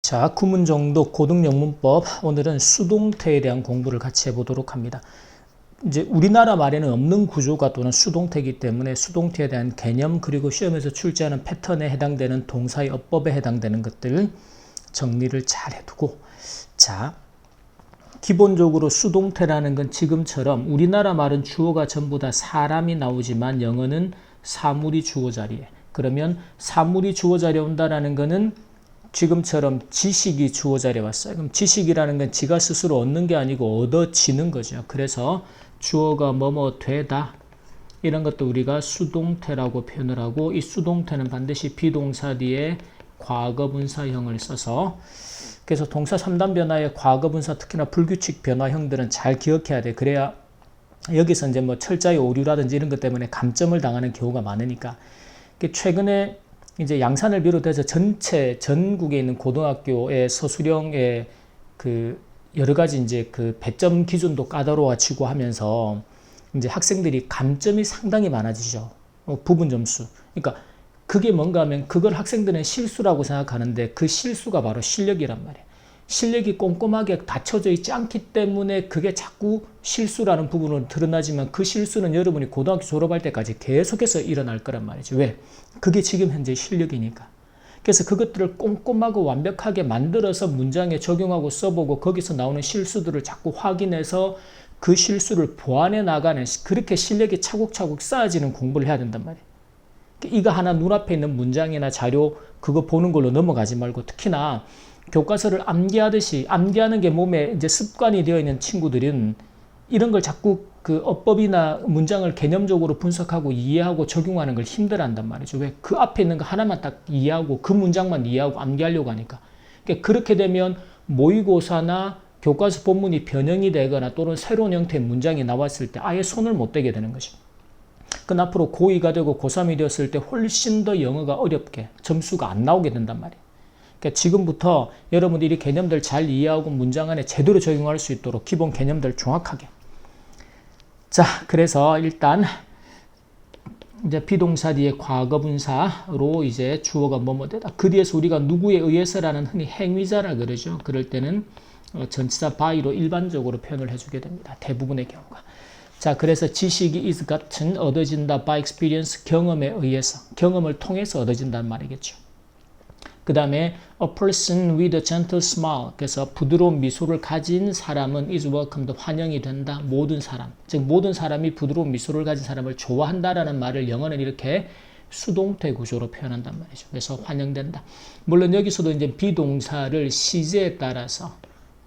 자, 구문정독 고등영문법 오늘은 수동태에 대한 공부를 같이 해보도록 합니다. 이제 우리나라 말에는 없는 구조가 또는 수동태이기 때문에 수동태에 대한 개념 그리고 시험에서 출제하는 패턴에 해당되는 동사의 어법에 해당되는 것들 정리를 잘 해두고, 자, 기본적으로 수동태라는 건 지금처럼 우리나라 말은 주어가 전부 다 사람이 나오지만 영어는 사물이 주어 자리에, 그러면 사물이 주어 자리에 온다라는 거는 지금처럼 지식이 주어 자리에 왔어요. 그럼 지식이라는 건 지가 스스로 얻는 게 아니고 얻어지는 거죠. 그래서 주어가 뭐뭐 되다 이런 것도 우리가 수동태라고 표현을 하고, 이 수동태는 반드시 비동사 뒤에 과거분사형을 써서, 그래서 동사 3단 변화의 과거분사, 특히나 불규칙 변화형들은 잘 기억해야 돼. 그래야 여기서 이제 뭐 철자의 오류라든지 이런 것 때문에 감점을 당하는 경우가 많으니까. 최근에 이제 양산을 비롯해서 전국에 있는 고등학교의 서술형의 그 여러 가지 이제 그 배점 기준도 까다로워지고 하면서 이제 학생들이 감점이 상당히 많아지죠. 부분 점수. 그러니까 그게 뭔가 하면 그걸 학생들은 실수라고 생각하는데 그 실수가 바로 실력이란 말이에요. 실력이 꼼꼼하게 갖춰져 있지 않기 때문에 그게 자꾸 실수라는 부분으로 드러나지만, 그 실수는 여러분이 고등학교 졸업할 때까지 계속해서 일어날 거란 말이죠. 왜? 그게 지금 현재 실력이니까. 그래서 그것들을 꼼꼼하고 완벽하게 만들어서 문장에 적용하고 써보고 거기서 나오는 실수들을 자꾸 확인해서 그 실수를 보완해 나가는, 그렇게 실력이 차곡차곡 쌓아지는 공부를 해야 된단 말이에요. 이거 하나 눈앞에 있는 문장이나 자료 그거 보는 걸로 넘어가지 말고, 특히나 교과서를 암기하듯이, 암기하는 게 몸에 이제 습관이 되어 있는 친구들은 이런 걸 자꾸 그 어법이나 문장을 개념적으로 분석하고 이해하고 적용하는 걸 힘들어한단 말이죠. 왜? 그 앞에 있는 거 하나만 딱 이해하고 그 문장만 이해하고 암기하려고 하니까. 그러니까 그렇게 되면 모의고사나 교과서 본문이 변형이 되거나 또는 새로운 형태의 문장이 나왔을 때 아예 손을 못 대게 되는 거죠. 그건 앞으로 고2가 되고 고3이 되었을 때 훨씬 더 영어가 어렵게 점수가 안 나오게 된단 말이에요. 그러니까 지금부터 여러분들이 개념들 잘 이해하고 문장 안에 제대로 적용할 수 있도록 기본 개념들 정확하게. 자, 그래서 일단 이제 비동사 뒤에 과거분사로 이제 주어가 뭐뭐되다. 그 뒤에서 우리가 누구에 의해서라는 흔히 행위자라 그러죠. 그럴 때는 전치사 by로 일반적으로 표현을 해주게 됩니다. 대부분의 경우가. 자, 그래서 지식이 is gotten, 얻어진다 by experience, 경험에 의해서, 경험을 통해서 얻어진다는 말이겠죠. 그 다음에 a person with a gentle smile, 그래서 부드러운 미소를 가진 사람은 is welcomed, 환영이 된다. 모든 사람, 즉 모든 사람이 부드러운 미소를 가진 사람을 좋아한다라는 말을 영어는 이렇게 수동태 구조로 표현한단 말이죠. 그래서 환영된다. 물론 여기서도 이제 비동사를 시제에 따라서,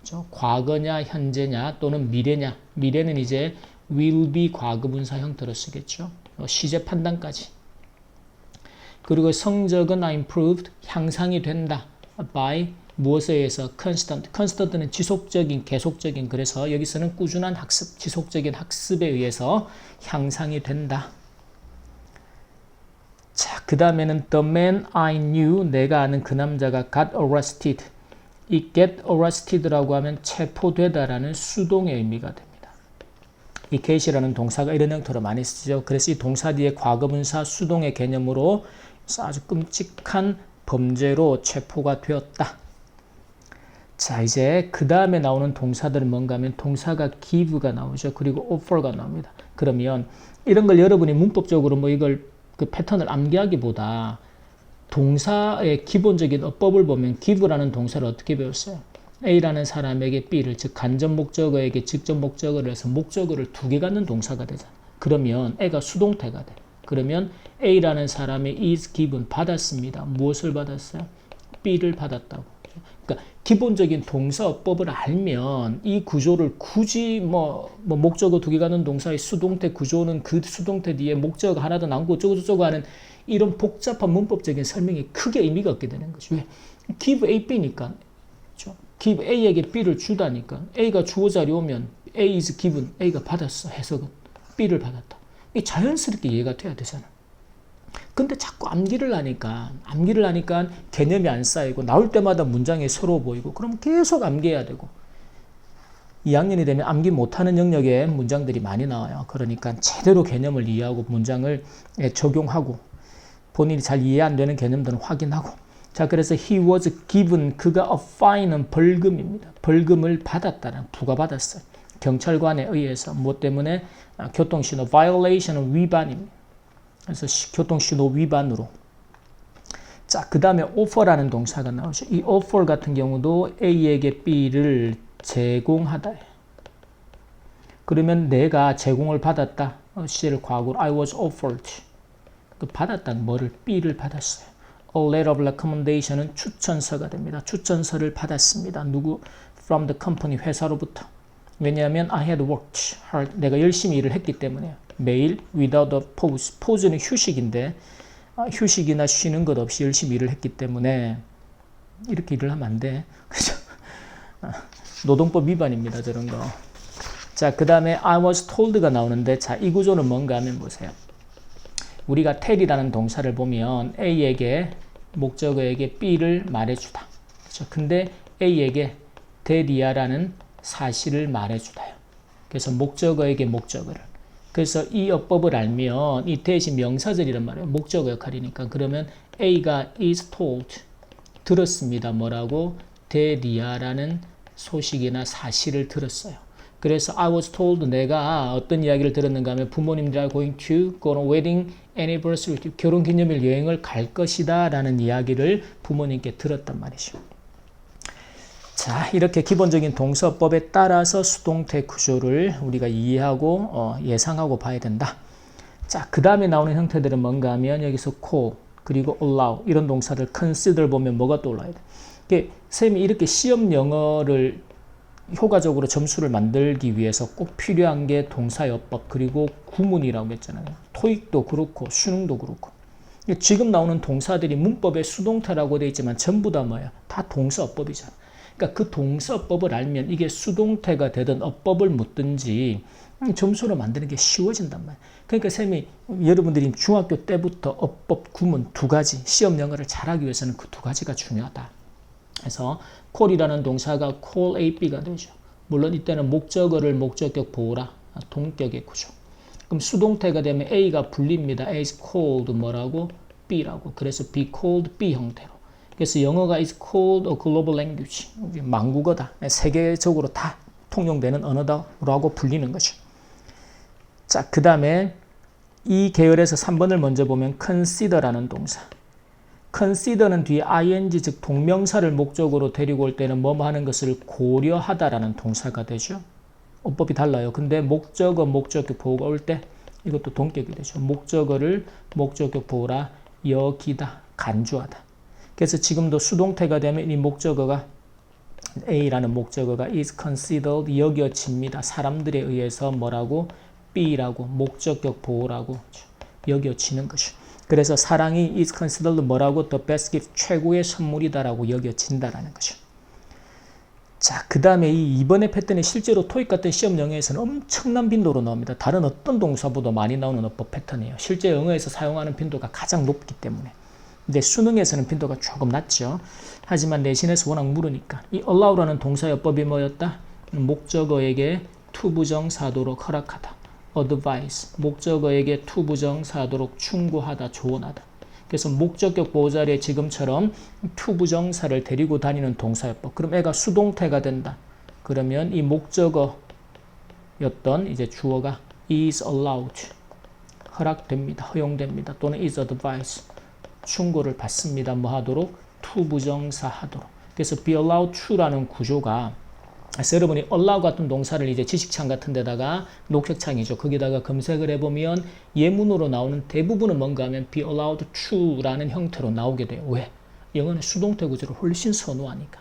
그렇죠? 과거냐 현재냐 또는 미래냐, 미래는 이제 will be 과거분사 형태로 쓰겠죠. 시제 판단까지. 그리고 성적은 improved, 향상이 된다. by 무엇에 의해서? constant. constant는 지속적인, 계속적인, 그래서 여기서는 꾸준한 학습, 지속적인 학습에 의해서 향상이 된다. 자, 그 다음에는 the man I knew, 내가 아는 그 남자가 got arrested. 이 get arrested라고 하면 체포되다라는 수동의 의미가 됩니다. 이 get이라는 동사가 이런 형태로 많이 쓰죠. 그래서 이 동사 뒤에 과거분사 수동의 개념으로 아주 끔찍한 범죄로 체포가 되었다. 자, 이제 그 다음에 나오는 동사들은 뭔가 하면 동사가 give가 나오죠. 그리고 offer가 나옵니다. 그러면 이런 걸 여러분이 문법적으로 뭐 이걸 그 패턴을 암기하기보다 동사의 기본적인 어법을 보면 give라는 동사를 어떻게 배웠어요? A라는 사람에게 B를, 즉 간접 목적어에게 직접 목적어를 해서 목적어를 두 개 갖는 동사가 되잖아. 그러면 A가 수동태가 돼. 그러면 A라는 사람이 is given, 받았습니다. 무엇을 받았어요? B를 받았다고. 그러니까 기본적인 동사어법을 알면 이 구조를 굳이 뭐 목적어 두 개 갖는 동사의 수동태 구조는 그 수동태 뒤에 목적어 하나 더 나오고 어쩌고저쩌고 하는 이런 복잡한 문법적인 설명이 크게 의미가 없게 되는 거죠. 왜? give A, B니까. 그렇죠? give A에게 B를 주다니까. A가 주어 자리에 오면 A is given, A가 받았어. 해석은 B를 받았다. 이게 자연스럽게 이해가 돼야 되잖아. 근데 자꾸 암기를 하니까 개념이 안 쌓이고 나올 때마다 문장이 새로워 보이고, 그럼 계속 암기해야 되고 2학년이 되면 암기 못하는 영역의 문장들이 많이 나와요. 그러니까 제대로 개념을 이해하고 문장을 적용하고 본인이 잘 이해 안 되는 개념들은 확인하고, 자, 그래서 he was given, 그가 a fine은 벌금입니다. 벌금을 받았다는, 부과받았어요. 경찰관에 의해서. 뭐 때문에? 교통신호 violation은 위반입니다. 그래서 교통신호 위반으로. 자, 그 다음에 offer라는 동사가 나오죠. 이 offer 같은 경우도 A에게 B를 제공하다. 그러면 내가 제공을 받았다. 시제를 과거로 I was offered. 그 받았다는 뭐를? B를 받았어요. A letter of recommendation은 추천서가 됩니다. 추천서를 받았습니다. 누구? From the company, 회사로부터. 왜냐하면 I had worked hard. 내가 열심히 일을 했기 때문에. 매일 without a pause. pause는 휴식인데 휴식이나 쉬는 것 없이 열심히 일을 했기 때문에 이렇게 일을 하면 안 돼. 그죠? 노동법 위반입니다. 저런 거. 자, 그 다음에 I was told가 나오는데, 자, 이 구조는 뭔가 하면 보세요. 우리가 tell이라는 동사를 보면 A에게, 목적어에게 B를 말해주다. 그렇죠? 근데 A에게 대리아라는 사실을 말해주다요. 그래서 목적어에게 목적어를. 그래서 이 어법을 알면 이 대시 명사절이란 말이에요. 목적어 역할이니까. 그러면 A가 is told, 들었습니다. 뭐라고? 대리아라는 소식이나 사실을 들었어요. 그래서 I was told, 내가 어떤 이야기를 들었는가 하면 부모님들이 are going to go on a wedding anniversary, 결혼기념일 여행을 갈 것이다 라는 이야기를 부모님께 들었단 말이죠. 자, 이렇게 기본적인 동사법에 따라서 수동태 구조를 우리가 이해하고 예상하고 봐야 된다. 자, 그 다음에 나오는 형태들은 뭔가 하면 여기서 call, 그리고 allow 이런 동사들 consider 보면 뭐가 떠올라야 돼? 쌤이 이렇게 시험 영어를 효과적으로 점수를 만들기 위해서 꼭 필요한 게 동사여법, 그리고 구문이라고 했잖아요. 토익도 그렇고 수능도 그렇고. 지금 나오는 동사들이 문법에 수동태라고 되어 있지만 전부 다 뭐야? 다 동사어법이잖아. 그러니까 그 동사어법을 알면 이게 수동태가 되든 어법을 묻든지 점수를 만드는 게 쉬워진단 말이야. 그러니까 쌤이 여러분들이 중학교 때부터 어법, 구문 두 가지, 시험 영어를 잘하기 위해서는 그 두 가지가 중요하다. 그래서 call이라는 동사가 call A, B가 되죠. 물론 이때는 목적어를 목적격 보호라, 동격의 구조. 그럼 수동태가 되면 A가 불립니다. A is called 뭐라고? B라고. 그래서 be called B 형태로. 그래서 영어가 is called a global language. 만국어다. 세계적으로 다 통용되는 언어다라고 불리는 거죠. 자, 그 다음에 이 계열에서 3번을 먼저 보면 consider라는 동사. consider는 뒤에 ing, 즉 동명사를 목적으로 데리고 올 때는 뭐뭐 하는 것을 고려하다라는 동사가 되죠. 어법이 달라요. 근데 목적어, 목적격 보호가 올 때 이것도 동격이 되죠. 목적어를 목적격 보호라 여기다, 간주하다. 그래서 지금도 수동태가 되면 이 목적어가 A라는 목적어가 is considered 여겨집니다. 사람들에 의해서 뭐라고? B라고, 목적격 보호라고 여겨지는 것이죠. 그래서 사랑이 is considered 뭐라고? The best gift, 최고의 선물이다라고 여겨진다라는 거죠. 자, 그 다음에 이 2번의 패턴이 실제로 토익 같은 시험 영어에서는 엄청난 빈도로 나옵니다. 다른 어떤 동사보다 많이 나오는 어법 패턴이에요. 실제 영어에서 사용하는 빈도가 가장 높기 때문에. 근데 수능에서는 빈도가 조금 낮죠. 하지만 내신에서 워낙 물으니까. 이 allow라는 동사여법이 뭐였다? 목적어에게 투부정사하도록 허락하다. advise, 목적어에게 투부정사하도록 충고하다, 조언하다. 그래서 목적격 보호 자리에 지금처럼 투부정사를 데리고 다니는 동사여법. 그럼 애가 수동태가 된다. 그러면 이 목적어였던 이제 주어가 is allowed, 허락됩니다, 허용됩니다. 또는 is advised, 충고를 받습니다. 뭐 하도록? 투부정사 하도록. 그래서 be allowed to라는 구조가, 그래서 여러분이 allow 같은 동사를 이제 지식창 같은 데다가 녹색창이죠. 거기다가 검색을 해보면 예문으로 나오는 대부분은 뭔가 하면 be allowed to라는 형태로 나오게 돼요. 왜? 영어는 수동태 구조를 훨씬 선호하니까.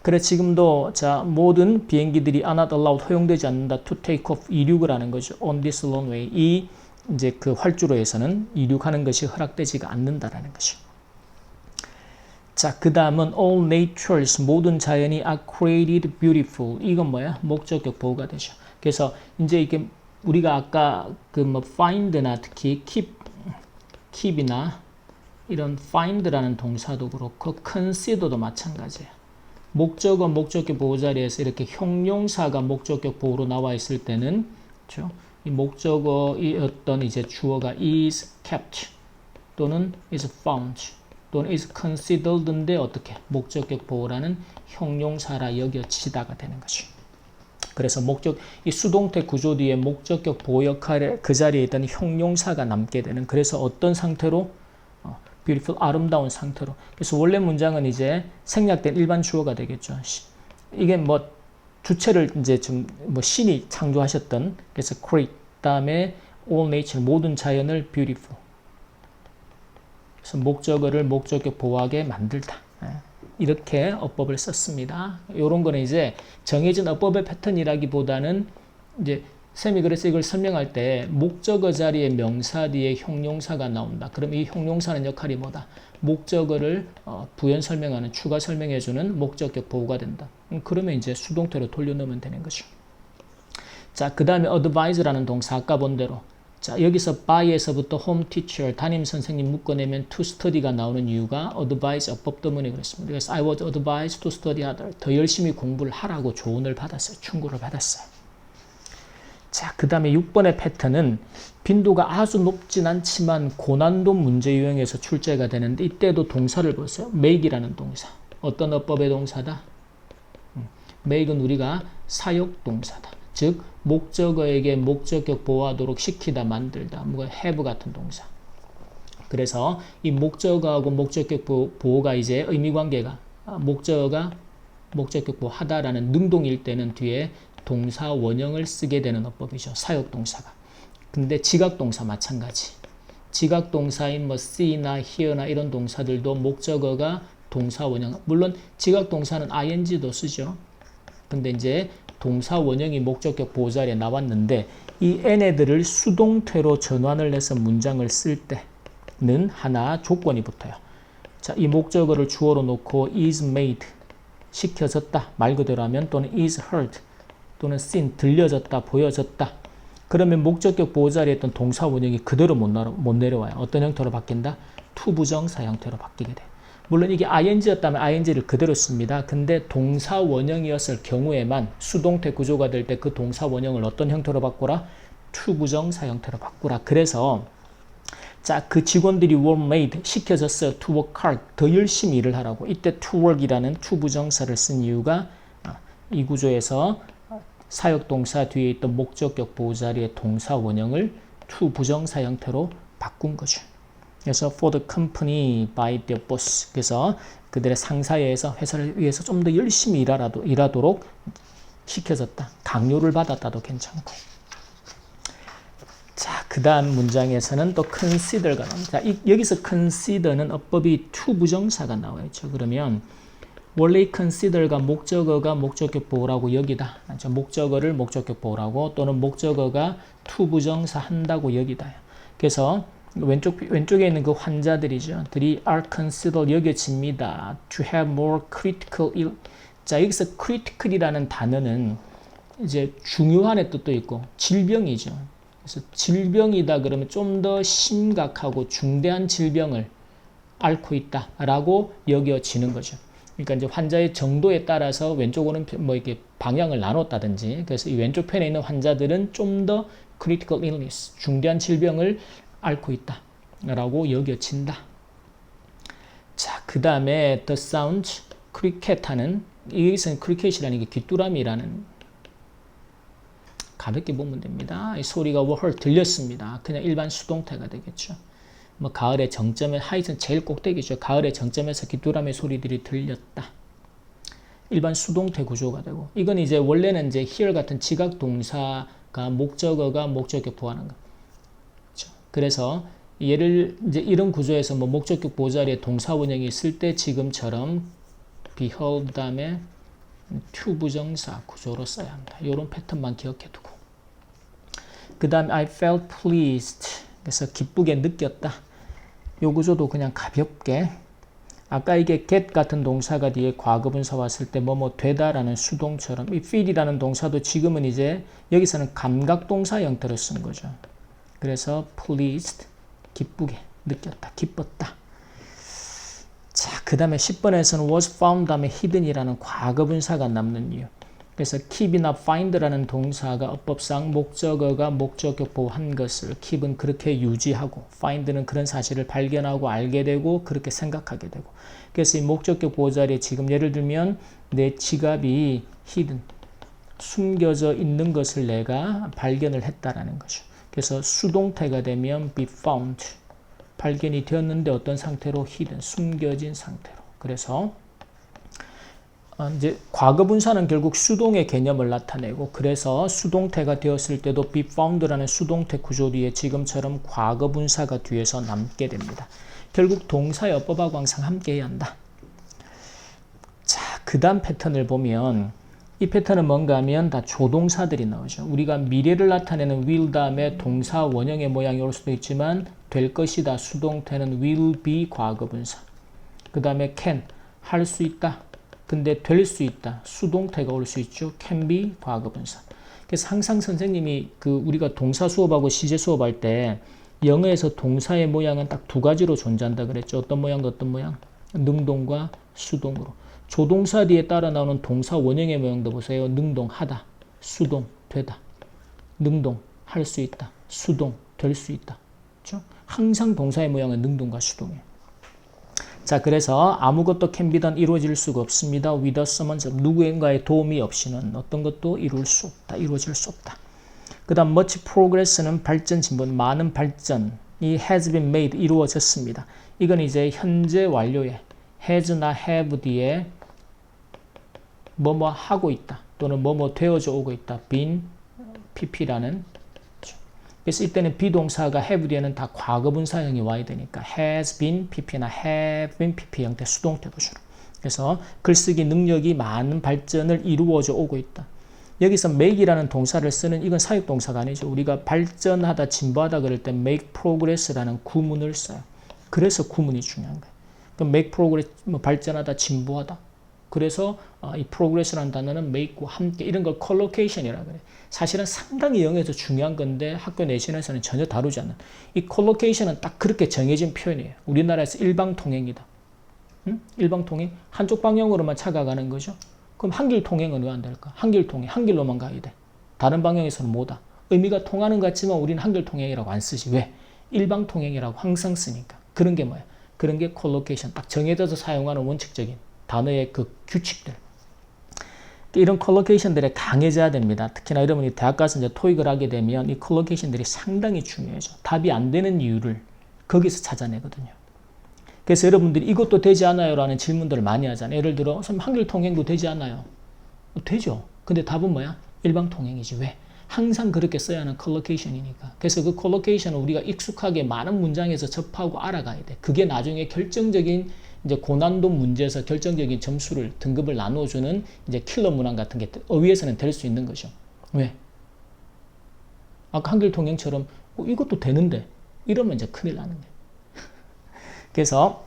그래 지금도 자 모든 비행기들이 are not allowed, 허용되지 않는다. to take off, 이륙을 하는 거죠. on this runway, 이 이제 그 활주로에서는 이륙하는 것이 허락되지가 않는다라는 것이죠. 자, 그 다음은 all natures, 모든 자연이 are created beautiful. 이건 뭐야? 목적격 보호가 되죠. 그래서 이제 이게 우리가 아까 그 뭐 find나 특히 keep이나 이런 find라는 동사도 그렇고 consider도 마찬가지예요. 목적어, 목적격 보호 자리에서 이렇게 형용사가 목적격 보호로 나와 있을 때는 그렇죠? 이 목적어의 어떤 이제 주어가 is kept 또는 is found, 또는 is considered인데 어떻게 목적격 보호라는 형용사라 여겨지다가 되는 거죠. 그래서 이 수동태 구조 뒤에 목적격 보호 역할에 그 자리에 있던 형용사가 남게 되는, 그래서 어떤 상태로 beautiful 아름다운 상태로. 그래서 원래 문장은 이제 생략된 일반 주어가 되겠죠. 이게 뭐 주체를 이제 좀 뭐 신이 창조하셨던, 그래서 create 다음에 all nature 모든 자연을 beautiful. 그래서 목적어를 목적격 보호하게 만들다. 이렇게 어법을 썼습니다. 이런 거는 이제 정해진 어법의 패턴이라기보다는 이제 쌤이 그래서 이걸 설명할 때 목적어 자리에 명사 뒤에 형용사가 나온다. 그럼 이 형용사는 역할이 뭐다? 목적어를 부연 설명하는, 추가 설명해주는 목적격 보호가 된다. 그러면 이제 수동태로 돌려놓으면 되는 거죠. 자, 그 다음에 advise라는 동사 아까 본 대로. 자, 여기서 by에서부터 home teacher, 담임 선생님 묶어내면 to study가 나오는 이유가 advise 어법 때문에 그랬습니다. 그래서 I was advised to study harder. 더 열심히 공부를 하라고 조언을 받았어요. 충고를 받았어요. 자, 그 다음에 6번의 패턴은 빈도가 아주 높진 않지만 고난도 문제 유형에서 출제가 되는데 이때도 동사를 보세요. make이라는 동사. 어떤 어법의 동사다? make은 우리가 사역 동사다. 즉 목적어에게 목적격 보호하도록 시키다, 만들다, 뭐 have 같은 동사. 그래서 이 목적어하고 목적격 보호가 이제 의미관계가 목적어가 목적격 보호하다라는 능동일 때는 뒤에 동사 원형을 쓰게 되는 어법이죠. 사역동사가. 근데 지각동사 마찬가지. 지각동사인 뭐 see나 hear나 이런 동사들도 목적어가 동사 원형. 물론 지각동사는 ing도 쓰죠. 근데 이제 동사 원형이 목적격 보호 자리에 나왔는데 이 얘네들을 수동태로 전환을 해서 문장을 쓸 때는 하나 조건이 붙어요. 자, 이 목적어를 주어로 놓고 is made 시켜졌다 말 그대로 하면, 또는 is heard 또는 seen 들려졌다 보여졌다. 그러면 목적격 보호 자리에 있던 동사 원형이 그대로 못 내려와요. 어떤 형태로 바뀐다? to 부정사 형태로 바뀌게 돼. 물론 이게 ing였다면 ing를 그대로 씁니다. 근데 동사 원형이었을 경우에만 수동태 구조가 될 때 그 동사 원형을 어떤 형태로 바꾸라? to 부정사 형태로 바꾸라. 그래서 자, 그 직원들이 were made 시켜졌어요. to work hard 더 열심히 일을 하라고. 이때 to work이라는 to 부정사를 쓴 이유가 이 구조에서 사역동사 뒤에 있던 목적격 보호 자리의 동사 원형을 to 부정사 형태로 바꾼 거죠. 그래서 for the company by their boss. 그래서 그들의 상사에 의해서 회사를 위해서 좀 더 열심히 일하도록 시켜졌다. 강요를 받았다도 괜찮고. 자, 그 다음 문장에서는 또 consider가 나옵니다. 여기서 consider는 어법이 to 부정사가 나와있죠. 그러면 원래 consider가 목적어가 목적격 보호라고 여기다. 목적어를 목적격 보호라고, 또는 목적어가 to 부정사 한다고 여기다. 그래서 왼쪽에 있는 그 환자들이죠. 들이 are considered 여겨집니다. to have more critical ill. 자, 여기서 critical이라는 단어는 이제 중요한의 뜻도 있고 질병이죠. 그래서 질병이다 그러면 좀 더 심각하고 중대한 질병을 앓고 있다라고 여겨지는 거죠. 그러니까 이제 환자의 정도에 따라서 왼쪽 오른쪽 뭐 이렇게 방향을 나눴다든지, 그래서 이 왼쪽 편에 있는 환자들은 좀 더 critical illness 중대한 질병을 앓고 있다 라고 여겨진다. 자, 그 다음에 the sound cricket 하는, 여기서는 cricket이라는 게 귀뚜라미라는, 가볍게 보면 됩니다. 이 소리가 were heard 들렸습니다. 그냥 일반 수동태가 되겠죠. 뭐 가을의 정점에, 하이튼 제일 꼭대기죠. 가을의 정점에서 귀뚜라미 소리들이 들렸다. 일반 수동태 구조가 되고, 이건 이제 원래는 이제 hear 같은 지각 동사가 목적어가 목적격 보호하는 거. 그래서 얘를 이제 이런 구조에서 뭐 목적격 보호 자리에 동사 원형이 있을 때 지금처럼 behold 다음에 to 부정사 구조로 써야 합니다. 이런 패턴만 기억해 두고. 그 다음에 I felt pleased. 그래서 기쁘게 느꼈다. 이 구조도 그냥 가볍게. 아까 이게 get 같은 동사가 뒤에 과거분사 왔을 때 뭐뭐 되다라는 수동처럼 이 feel이라는 동사도 지금은 이제 여기서는 감각동사 형태로 쓴 거죠. 그래서 pleased, 기쁘게 느꼈다, 기뻤다. 자, 그 다음에 10번에서는 was found 다음에 hidden이라는 과거분사가 남는 이유. 그래서 keep이나 find라는 동사가 어법상 목적어가 목적격 보호한 것을 keep은 그렇게 유지하고 find는 그런 사실을 발견하고 알게 되고 그렇게 생각하게 되고 그래서 이 목적격 보호 자리에 지금 예를 들면 내 지갑이 hidden 숨겨져 있는 것을 내가 발견을 했다라는 거죠. 그래서 수동태가 되면 be found 발견이 되었는데 어떤 상태로 hidden 숨겨진 상태로 그래서 이제 과거분사는 결국 수동의 개념을 나타내고 그래서 수동태가 되었을 때도 be found라는 수동태 구조 뒤에 지금처럼 과거분사가 뒤에서 남게 됩니다. 결국 동사의 어법하고 항상 함께해야 한다. 자, 그 다음 패턴을 보면 이 패턴은 뭔가 하면 다 조동사들이 나오죠. 우리가 미래를 나타내는 will 다음에 동사 원형의 모양이 올 수도 있지만 될 것이다. 수동태는 will be 과거분사. 그 다음에 can 할 수 있다. 근데 될 수 있다. 수동태가 올 수 있죠. can be 과거분사. 그래서 항상 선생님이 우리가 동사 수업하고 시제 수업할 때 영어에서 동사의 모양은 딱 두 가지로 존재한다 그랬죠. 어떤 모양과 어떤 모양? 능동과 수동으로. 조동사 뒤에 따라 나오는 동사 원형의 모양도 보세요. 능동, 하다. 수동, 되다. 능동, 할 수 있다. 수동, 될 수 있다. 그렇죠? 항상 동사의 모양은 능동과 수동이에요. 자, 그래서 아무것도 can be done 이루어질 수가 없습니다. without someone's 누구인가의 도움이 없이는 어떤 것도 이루어질 수 없다. 그 다음 much progress는 발전, 진보, 많은 발전이 has been made 이루어졌습니다. 이건 이제 현재 완료에 has나 have 뒤에 뭐뭐 하고 있다 또는 뭐뭐 되어져 오고 있다. been pp라는 그래서 이때는 비동사가 have 뒤에는 다 과거분사형이 와야 되니까 has been pp나 have been pp 형태 수동태 구조로. 그래서 글쓰기 능력이 많은 발전을 이루어져 오고 있다. 여기서 make이라는 동사를 쓰는 이건 사역동사가 아니죠. 우리가 발전하다 진보하다 그럴 때 make progress라는 구문을 써요. 그래서 구문이 중요한 거예요. 그럼 make progress 발전하다 진보하다. 그래서 이 progress라는 단어는 make와 함께 이런 걸 collocation이라고 그래요. 사실은 상당히 영어에서 중요한 건데 학교 내신에서는 전혀 다루지 않는 이 collocation은 딱 그렇게 정해진 표현이에요. 우리나라에서 일방통행이다. 일방통행? 한쪽 방향으로만 차가가는 거죠. 그럼 한길통행은 왜 안 될까? 한길통행, 한길로만 가야 돼. 다른 방향에서는 뭐다? 의미가 통하는 것 같지만 우리는 한길통행이라고 안 쓰지. 왜? 일방통행이라고 항상 쓰니까. 그런 게 뭐야? 그런 게 collocation. 딱 정해져서 사용하는 원칙적인 단어의 그 규칙들. 이런 컬로케이션들에 강해져야 됩니다. 특히나 여러분이 대학 가서 이제 토익을 하게 되면 이 컬로케이션들이 상당히 중요해져. 답이 안 되는 이유를 거기서 찾아내거든요. 그래서 여러분들이 이것도 되지 않아요? 라는 질문들을 많이 하잖아요. 예를 들어, 선생님 한길통행도 되지 않아요? 되죠. 근데 답은 뭐야? 일방통행이지. 왜? 항상 그렇게 써야 하는 컬로케이션이니까. 그래서 그 컬로케이션을 우리가 익숙하게 많은 문장에서 접하고 알아가야 돼. 그게 나중에 결정적인 이제 고난도 문제에서 결정적인 점수를 등급을 나눠주는 이제 킬러 문항 같은 게 어휘에서는 될 수 있는 거죠. 왜? 아까 한길통행처럼 이것도 되는데 이러면 이제 큰일 나는 거예요. 그래서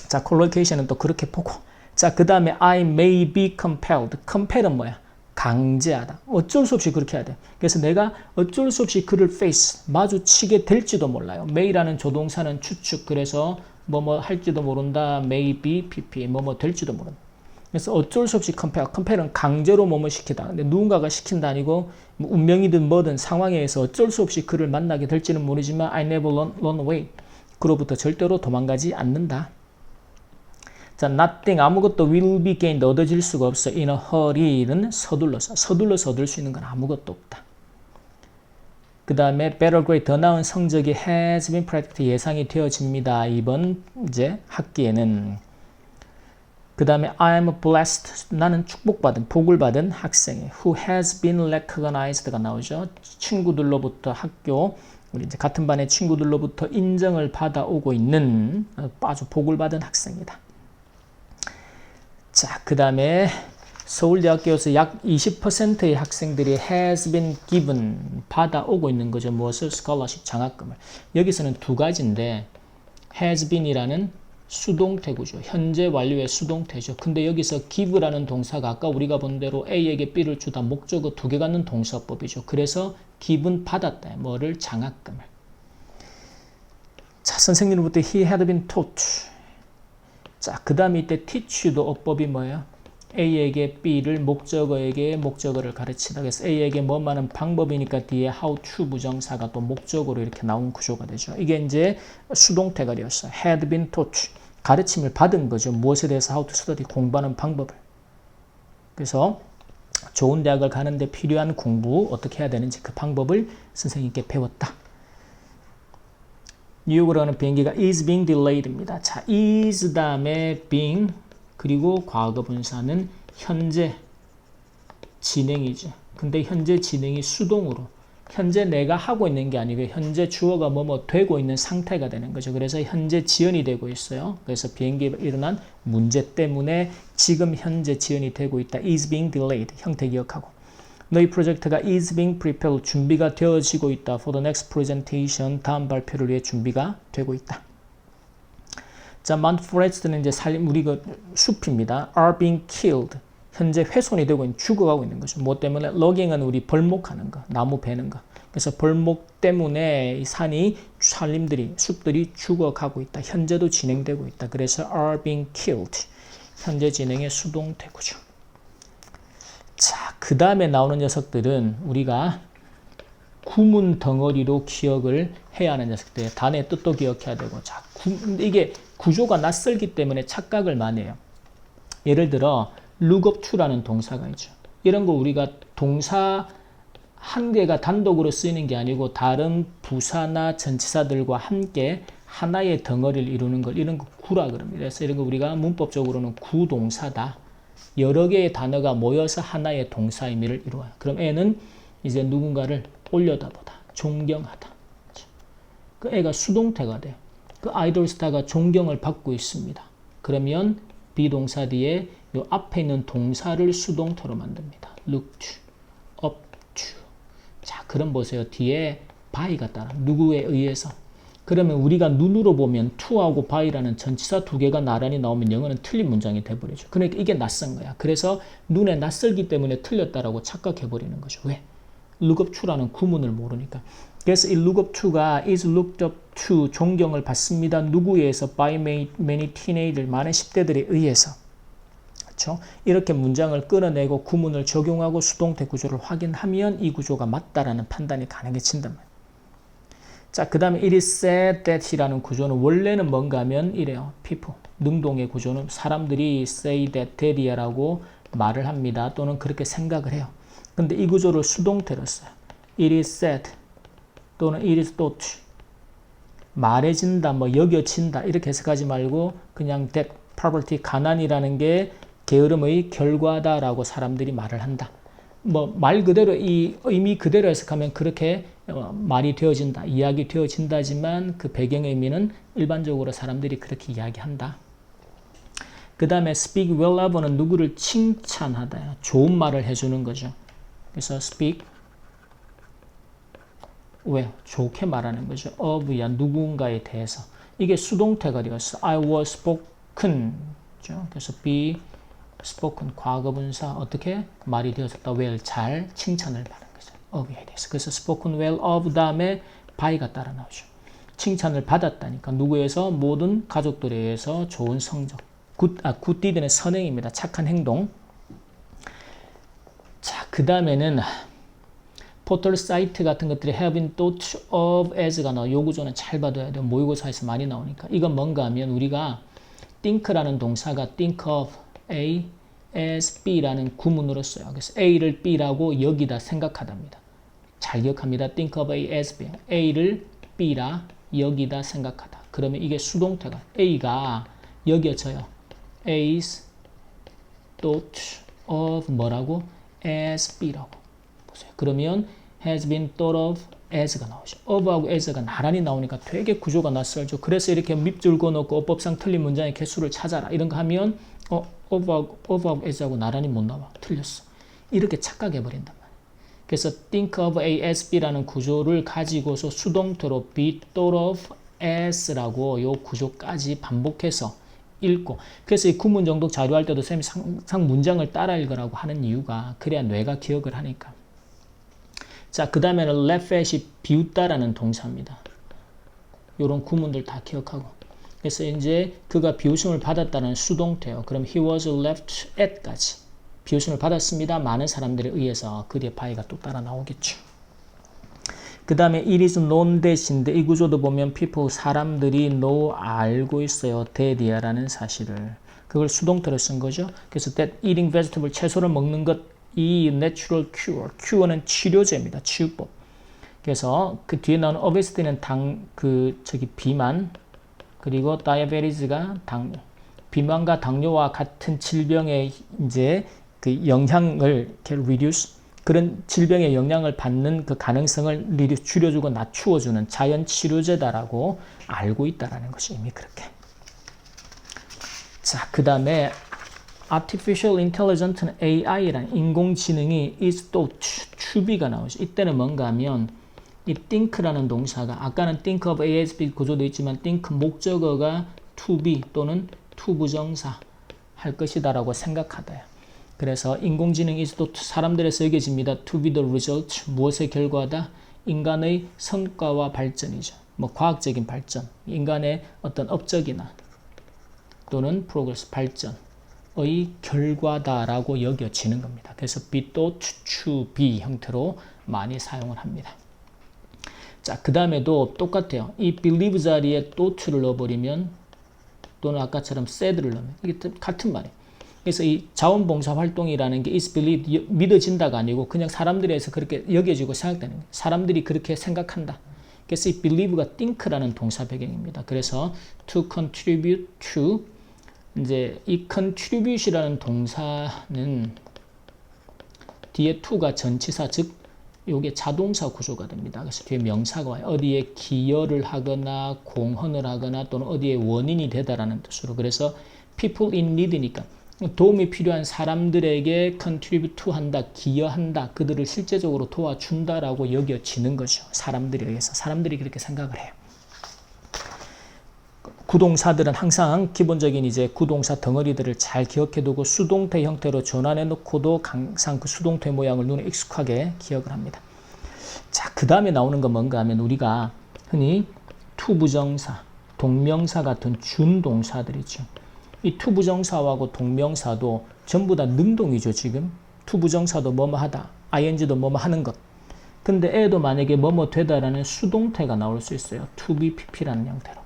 자 콜로케이션은 또 그렇게 보고 자 그 다음에 I may be compelled. compell은 뭐야? 강제하다. 어쩔 수 없이 그렇게 해야 돼. 그래서 내가 어쩔 수 없이 그를 face 마주치게 될지도 몰라요. may라는 조동사는 추측 그래서 뭐뭐 할지도 모른다. maybe, pp, 뭐뭐 될지도 모른다. 그래서 어쩔 수 없이 compel은 강제로 뭐뭐 시키다. 근데 누군가가 시킨다 아니고 뭐 운명이든 뭐든 상황에 의해서 어쩔 수 없이 그를 만나게 될지는 모르지만 I never run away. 그로부터 절대로 도망가지 않는다. 자, nothing 아무것도 will be gained 얻어질 수가 없어. in a hurry는 서둘러서 얻을 수 있는 건 아무것도 없다. 그 다음에 better grade 더 나은 성적이 has been predicted 예상이 되어집니다. 이번 이제 학기에는 그 다음에 I am blessed 나는 축복받은 복을 받은 학생이 who has been recognized가 나오죠. 친구들로부터 학교 우리 이제 같은 반의 친구들로부터 인정을 받아오고 있는 아주 복을 받은 학생이다. 자, 그 다음에 서울대학교에서 약 20%의 학생들이 has been given 받아오고 있는 거죠. 무엇을? scholarship 장학금을. 여기서는 두 가지인데 has been이라는 수동태구죠. 현재 완료의 수동태죠. 근데 여기서 give라는 동사가 아까 우리가 본 대로 A에게 B를 주다 목적어 두 개 갖는 동사법이죠. 그래서 given 받았다. 뭐를? 장학금을. 자, 선생님으로부터 he had been taught. 자, 그 다음에 이때 teach도 어법이 뭐예요? A에게 B를 목적어에게 목적어를 가르치다. 그래서 A에게 뭐뭐 하는 방법이니까 뒤에 how to 부정사가 또 목적어로 이렇게 나온 구조가 되죠. 이게 이제 수동태거리였어요. had been taught. 가르침을 받은 거죠. 무엇에 대해서 how to study 공부하는 방법을. 그래서 좋은 대학을 가는데 필요한 공부 어떻게 해야 되는지 그 방법을 선생님께 배웠다. 뉴욕으로 가는 비행기가 is being delayed입니다. 자, is 다음에 being 그리고 과거 분사는 현재 진행이죠. 근데 현재 진행이 수동으로 현재 내가 하고 있는 게 아니고 현재 주어가 뭐뭐 되고 있는 상태가 되는 거죠. 그래서 현재 지연이 되고 있어요. 그래서 비행기에 일어난 문제 때문에 지금 현재 지연이 되고 있다. is being delayed. 형태 기억하고. 너희 프로젝트가 is being prepared. 준비가 되어지고 있다. for the next presentation. 다음 발표를 위해 준비가 되고 있다. 자, Mount Forest는 이제 우리 그 숲입니다. are being killed. 현재 훼손이 되고 있는, 죽어가고 있는 거죠. 뭐 때문에? logging은 우리 벌목하는 거, 나무 베는 거. 그래서 벌목 때문에 이 산이, 숲들이 죽어가고 있다. 현재도 진행되고 있다. 그래서 are being killed. 현재 진행의 수동태구죠. 자, 그 다음에 나오는 녀석들은 우리가 구문 덩어리로 기억을 해야 하는 녀석들. 단어의 뜻도 기억해야 되고. 자, 이게 구조가 낯설기 때문에 착각을 많이 해요. 예를 들어 look up to라는 동사가 있죠. 이런 거 우리가 동사 한 개가 단독으로 쓰이는 게 아니고 다른 부사나 전치사들과 함께 하나의 덩어리를 이루는 걸 이런 거 구라 그럽니다. 그래서 이런 거 우리가 문법적으로는 구동사다. 여러 개의 단어가 모여서 하나의 동사 의미를 이루어요. 그럼 애는 이제 누군가를 올려다보다, 존경하다. 그 애가 수동태가 돼요. 그 아이돌 스타가 존경을 받고 있습니다. 그러면 비동사 뒤에 이 앞에 있는 동사를 수동태로 만듭니다. look to, up to. 자, 그럼 보세요. 뒤에 by가 따라 누구에 의해서. 그러면 우리가 눈으로 보면 to하고 by라는 전치사 두 개가 나란히 나오면 영어는 틀린 문장이 돼버리죠. 그러니까 이게 낯선 거야. 그래서 눈에 낯설기 때문에 틀렸다라고 착각해버리는 거죠. 왜? look up to라는 구문을 모르니까. 그래서 이 look up to가 is looked up to 존경을 받습니다. 누구에 의해서 by many teenagers 많은 10대들에 의해서. 그렇죠? 이렇게 문장을 끌어내고 구문을 적용하고 수동태 구조를 확인하면 이 구조가 맞다라는 판단이 가능해진단 말이에요. 자, 그 다음에 it is said that 이라는 구조는 원래는 뭔가 하면 이래요. people, 능동의 구조는 사람들이 say that 라고 말을 합니다. 또는 그렇게 생각을 해요. 근데 이 구조를 수동태로 써요. it is said 또는 it is thought. 말해진다, 뭐 여겨진다 이렇게 해석하지 말고 그냥 that poverty, 가난이라는 게 게으름의 결과다라고 사람들이 말을 한다. 뭐 말 그대로 이 의미 그대로 해석하면 그렇게 말이 되어진다, 이야기 되어진다지만 그 배경의 의미는 일반적으로 사람들이 그렇게 이야기한다. 그 다음에 speak well of는 누구를 칭찬하다, 좋은 말을 해주는 거죠. 그래서 speak well, 좋게 말하는 거죠. of야 누군가에 대해서. 이게 수동태가 되었어. I was spoken. 그래서 be spoken 과거분사 어떻게 말이 되어졌다. well 잘 칭찬을 받는 거죠. of에 대해서. 그래서 spoken well of 다음에 by가 따라 나오죠. 칭찬을 받았다니까 누구에서 모든 가족들에 의해서 좋은 성적. good deed는 선행입니다. 착한 행동. 자, 그 다음에는 포털 사이트 같은 것들이 have been thought of as가 나와. 요 구조는 잘 봐둬야 돼요. 모의고사에서 많이 나오니까. 이건 뭔가 하면 우리가 think라는 동사가 think of A as B라는 구문으로 써요. 그래서 A를 B라고 여기다 생각하답니다. 잘 기억합니다. think of A as B. A를 B라 여기다 생각하다. 그러면 이게 수동태가 A가 여겨져요. A's thought of 뭐라고? as B라고. 보세요. 그러면 has been thought of as가 나오죠. of하고 as가 나란히 나오니까 되게 구조가 낯설죠. 그래서 이렇게 밑줄 그어놓고 어법상 틀린 문장의 개수를 찾아라. 이런 거 하면 of하고 as하고 나란히 못 나와. 틀렸어. 이렇게 착각해버린단 말이에요. 그래서 think of A as B라는 구조를 가지고서 수동태로 be thought of as라고 요 구조까지 반복해서 읽고. 그래서 이 구문 정독 자료할 때도 쌤이 항상 문장을 따라 읽으라고 하는 이유가 그래야 뇌가 기억을 하니까. 자, 그 다음에는 laugh at이 비웃다라는 동사입니다. 요런 구문들 다 기억하고. 그래서 이제 그가 비웃음을 받았다는 수동태요. 그럼 he was laughed at까지. 비웃음을 받았습니다. 많은 사람들에 의해서 그 뒤에 by가 또 따라 나오겠죠. 그 다음에 it is known that인데 이 구조도 보면 people 사람들이 know 알고 있어요. that이라는 사실을. 그걸 수동태로 쓴 거죠. 그래서 that eating vegetable 채소를 먹는 것 이 natural cure는 치료제입니다. 치유법. 그래서 그 뒤에 나오는 obesity는 비만 그리고 diabetes가 당뇨. 비만과 당뇨와 같은 질병의 이제 그 영향을 reduce 그런 질병의 영향을 받는 그 가능성을 줄여주고 낮추어주는 자연 치료제다라고 알고 있다라는 것이 이미 그렇게. 자, 그 다음에 Artificial Intelligence는 AI라는 인공지능이 is thought, to be가 나오죠. 이때는 뭔가 하면 이 think라는 동사가 아까는 think of A as B 구조도 있지만 think 목적어가 to be 또는 to 부정사 할 것이다라고 생각하다요. 그래서 인공지능 is thought 사람들에서 여겨집니다. to be the result 무엇의 결과다? 인간의 성과와 발전이죠. 뭐 과학적인 발전, 인간의 어떤 업적이나 또는 progress 발전의 결과다라고 여겨지는 겁니다. 그래서 be thought to be 형태로 많이 사용을 합니다. 자, 그 다음에도 똑같아요. 이 believe 자리에 thought를 넣어버리면 또는 아까처럼 said를 넣으면 이게 같은 말이에요. 그래서 이 자원봉사 활동이라는 게 is believed 믿어진다가 아니고 그냥 사람들에서 그렇게 여겨지고 생각되는 거예요. 사람들이 그렇게 생각한다. 그래서 이 believe가 think라는 동사 배경입니다. 그래서 to contribute to 이제 이 contribute이라는 동사는 뒤에 to가 전치사 즉 요게 자동사 구조가 됩니다. 그래서 뒤에 명사가 와요. 어디에 기여를 하거나 공헌을 하거나 또는 어디에 원인이 되다라는 뜻으로. 그래서 people in need니까 도움이 필요한 사람들에게 contribute to 한다, 기여한다, 그들을 실제적으로 도와준다라고 여겨지는 거죠. 사람들에 의해서. 사람들이 그렇게 생각을 해요. 구동사들은 항상 기본적인 이제 구동사 덩어리들을 잘 기억해두고 수동태 형태로 전환해 놓고도 항상 그 수동태 모양을 눈에 익숙하게 기억을 합니다. 자, 그 다음에 나오는 건 뭔가 하면 우리가 흔히 투부정사, 동명사 같은 준동사들이죠. 이 투부정사하고 동명사도 전부 다 능동이죠, 지금. 투부정사도 뭐뭐 하다, ing도 뭐뭐 하는 것. 근데 애도 만약에 뭐뭐 되다라는 수동태가 나올 수 있어요. to be pp라는 형태로.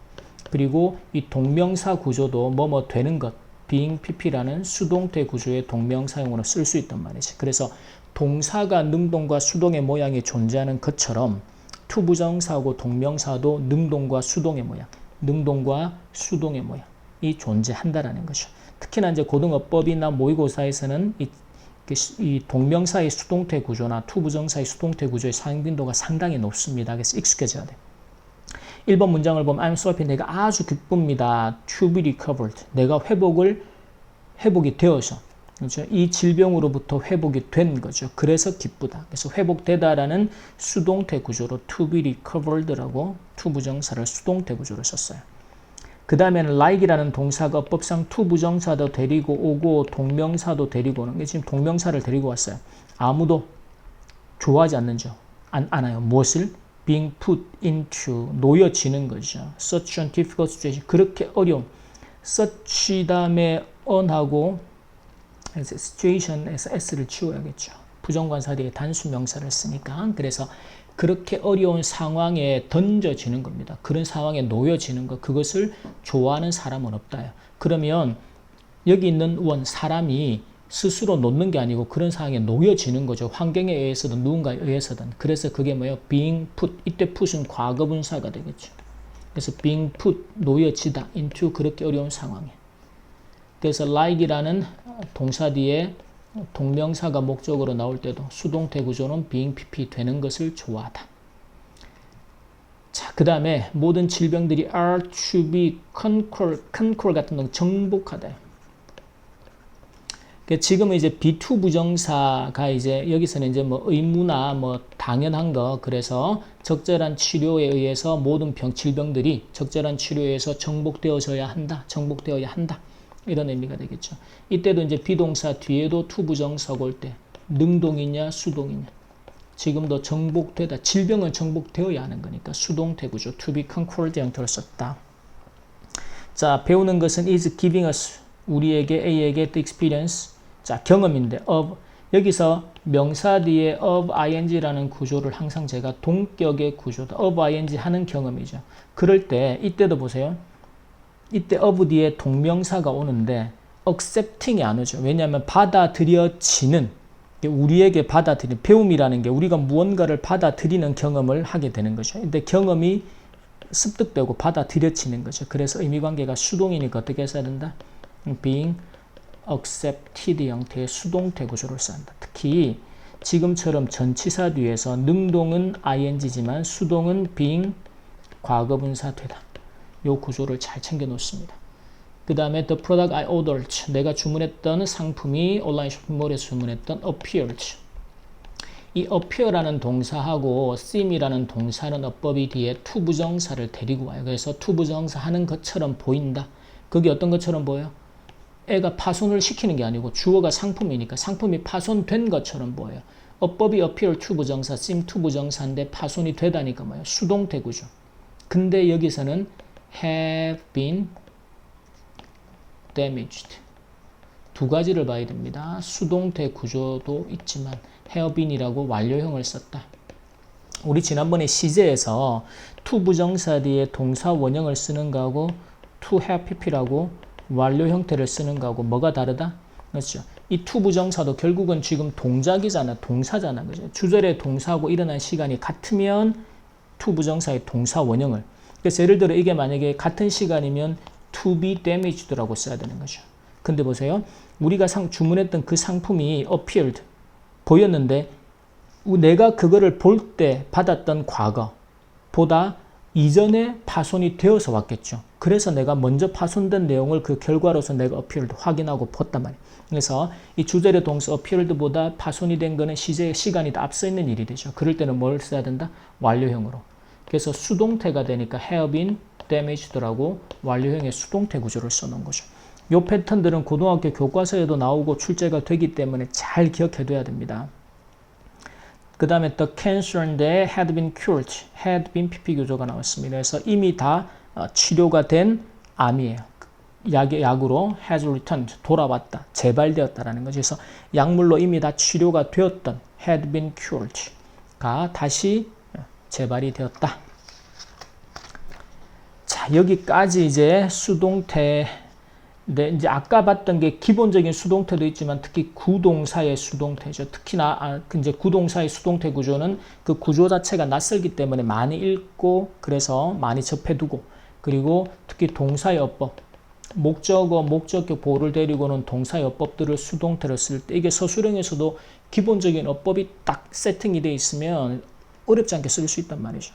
그리고 이 동명사 구조도 뭐뭐 되는 것, being pp라는 수동태 구조의 동명사용으로 쓸 수 있단 말이지. 그래서 동사가 능동과 수동의 모양이 존재하는 것처럼 투부정사하고 동명사도 능동과 수동의 모양, 능동과 수동의 모양이 존재한다라는 거죠. 특히나 이제 고등어법이나 모의고사에서는 이 동명사의 수동태 구조나 투부정사의 수동태 구조의 사용 빈도가 상당히 높습니다. 그래서 익숙해져야 돼요. 1번 문장을 보면 I'm so happy. 내가 아주 기쁩니다. To be recovered. 내가 회복이 되어서. 그렇죠? 이 질병으로부터 회복이 된 거죠. 그래서 기쁘다. 그래서 회복되다라는 수동태 구조로 to be recovered라고 투부정사를 수동태 구조로 썼어요. 그 다음에는 like이라는 동사가 법상 투부정사도 데리고 오고 동명사도 데리고 오는 게 지금 동명사를 데리고 왔어요. 아무도 좋아하지 않아요. 무엇을? being put into, 놓여지는 거죠. such a difficult situation, 그렇게 어려운, such 다음에 on하고 situation에서 s를 지워야겠죠. 부정관사 뒤에 단수 명사를 쓰니까. 그래서 그렇게 어려운 상황에 던져지는 겁니다. 그런 상황에 놓여지는 것, 그것을 좋아하는 사람은 없다요. 그러면 여기 있는 원, 사람이 스스로 놓는 게 아니고 그런 상황에 놓여지는 거죠. 환경에 의해서든 누군가에 의해서든. 그래서 그게 뭐예요? being put. 이때 put은 과거분사가 되겠죠. 그래서 being put, 놓여지다, into 그렇게 어려운 상황에. 그래서 like이라는 동사 뒤에 동명사가 목적으로 나올 때도 수동태 구조는 being pp 되는 것을 좋아하다. 자, 그 다음에 모든 질병들이 are to be conquer 같은 건 정복하다. 지금은 이제 B2 부정사가 이제 여기서는 이제 뭐 의무나 뭐 당연한 거, 그래서 적절한 치료에 의해서 모든 질병들이 적절한 치료에 의해서 정복되어야 한다. 이런 의미가 되겠죠. 이때도 이제 비동사 뒤에도 투 부정사가 올 때 능동이냐 수동이냐. 지금도 정복되다. 질병은 정복되어야 하는 거니까 수동태 구조 to be conquered 형태로 썼다. 자, 배우는 것은 is giving us 우리에게 A에게 the experience 자, 경험인데 of 여기서 명사 뒤에 of ing라는 구조를 항상 제가 동격의 구조다. of ing 하는 경험이죠. 그럴 때 이때도 보세요. 이때 of 뒤에 동명사가 오는데 accepting이 안 오죠. 왜냐하면 받아들여지는 우리에게 받아들이는 배움이라는 게 우리가 무언가를 받아들이는 경험을 하게 되는 거죠. 근데 경험이 습득되고 받아들여지는 거죠. 그래서 의미관계가 수동이니까 어떻게 써야 된다? being accepted 형태의 수동태 구조를 쓴다. 특히 지금처럼 전치사 뒤에서 능동은 ing지만 수동은 being 과거분사 되다. 이 구조를 잘 챙겨 놓습니다. 그 다음에 the product I ordered 내가 주문했던 상품이 온라인 쇼핑몰에서 주문했던 appeared 이 appear라는 동사하고 seem이라는 동사는 어법이 뒤에 to 부정사를 데리고 와요. 그래서 to 부정사 하는 것처럼 보인다. 그게 어떤 것처럼 보여요? 애가 파손을 시키는 게 아니고 주어가 상품이니까 상품이 파손된 것처럼 보여요. 어법이 appear to 부정사, seem to 부정사인데 파손이 되다니까 뭐예요? 수동태구죠. 근데 여기서는 have been damaged. 두 가지를 봐야 됩니다. 수동태 구조도 있지만 have been이라고 완료형을 썼다. 우리 지난번에 시제에서 to 부정사 뒤에 동사 원형을 쓰는 거하고 to have pp라고 완료 형태를 쓰는 거하고 뭐가 다르다? 그렇죠. 이 to 부정사도 결국은 지금 동작이잖아. 동사잖아. 그죠? 주절의 동사하고 일어난 시간이 같으면 to 부정사의 동사 원형을. 그래서 예를 들어 이게 만약에 같은 시간이면 to be damaged라고 써야 되는 거죠. 근데 보세요. 우리가 주문했던 그 상품이 appeared 보였는데 내가 그거를 볼 때 받았던 과거보다 이전에 파손이 되어서 왔겠죠. 그래서 내가 먼저 파손된 내용을 그 결과로서 내가 appeared 확인하고 봤단 말이에요. 그래서 이 주절의 동사 appeared보다 파손이 된 거는 시간이 더 앞서 있는 일이 되죠. 그럴 때는 뭘 써야 된다? 완료형으로. 그래서 수동태가 되니까 have been damaged라고 완료형의 수동태 구조를 써놓은 거죠. 이 패턴들은 고등학교 교과서에도 나오고 출제가 되기 때문에 잘 기억해둬야 됩니다. 그 다음에 the cancer인데 had been cured, had been pp 교조가 나왔습니다. 그래서 이미 다 치료가 된 암이에요. 약으로 has returned, 돌아왔다, 재발되었다라는 거죠. 그래서 약물로 이미 다 치료가 되었던 had been cured가 다시 재발이 되었다. 자, 여기까지 이제 수동태. 근데 이제 아까 봤던 게 기본적인 수동태도 있지만 특히 구동사의 수동태죠. 특히나 이제 구동사의 수동태 구조는 그 구조 자체가 낯설기 때문에 많이 읽고 그래서 많이 접해두고 그리고 특히 동사의 어법, 목적어, 목적격 보호를 데리고는 동사의 어법들을 수동태로 쓸 때 이게 서술형에서도 기본적인 어법이 딱 세팅이 되어 있으면 어렵지 않게 쓸 수 있단 말이죠.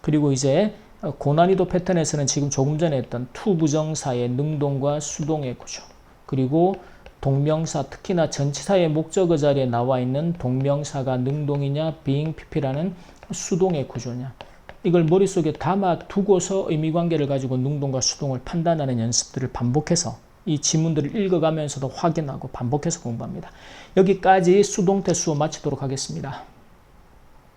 그리고 이제 고난이도 패턴에서는 지금 조금 전에 했던 to 부정사의 능동과 수동의 구조 그리고 동명사 특히나 전치사의 목적어 자리에 나와 있는 동명사가 능동이냐 being pp라는 수동의 구조냐 이걸 머릿속에 담아 두고서 의미관계를 가지고 능동과 수동을 판단하는 연습들을 반복해서 이 지문들을 읽어가면서도 확인하고 반복해서 공부합니다. 여기까지 수동태 수업 마치도록 하겠습니다.